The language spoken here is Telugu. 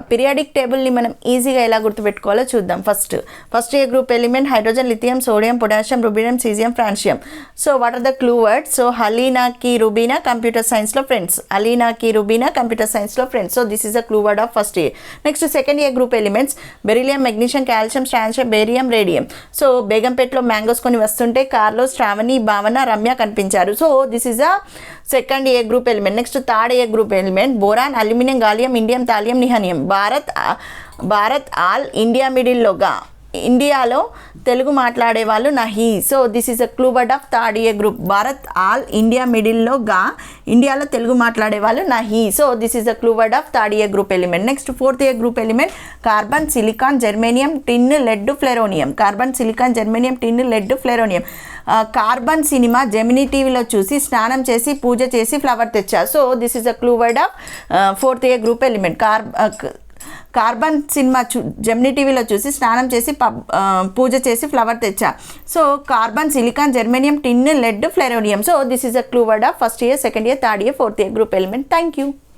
పీరియాడిక్ టేబుల్ని మనం ఈజీగా ఎలా గుర్తుపెట్టుకోవాలో చూద్దాం. First A group element hydrogen, lithium, sodium, potassium, rubidium, caesium, francium. So what are the clue words? So హలీనాకి రుబీనా కంప్యూటర్ సైన్స్లో ఫ్రెండ్స్. అలీనాకి రుబీనా కంప్యూటర్ సైన్స్లో friends. So this is the clue word of first A. Next second A group elements beryllium, magnesium, calcium, strontium, barium, radium. So బేగంపేటలో మ్యాంగోస్ కొని వస్తుంటే కార్లో శ్రావణి, భావన, రమ్య కనిపించారు. So this is a second A group element. Next third A group element boron, aluminium, gallium, indium, thallium, nihonium. Bharat all India మిడిల్లోగా ఇండియాలో తెలుగు మాట్లాడే వాళ్ళు నహి. So this is a clue word of third A group. Bharat all India మిడిల్లోగా ఇండియాలో తెలుగు మాట్లాడే వాళ్ళు నహి. So this is a clue word of third A group element. Next fourth A group element carbon, silicon, germanium, tin, lead, flerovium. Carbon, silicon, germanium, tin, lead, flerovium. Carbon cinema Gemini టీవీలో చూసి స్నానం చేసి పూజ చేసి ఫ్లవర్ తెచ్చా. So this is a clue word of fourth A group element. Carbon cinema Gemini టీవీలో చూసి స్నానం చేసి పూజ చేసి ఫ్లవర్ తెచ్చా. So carbon, silicon, germanium, tin, lead, flerovium. So this is a clue word of first year, second year, third year, fourth year group element. Thank you.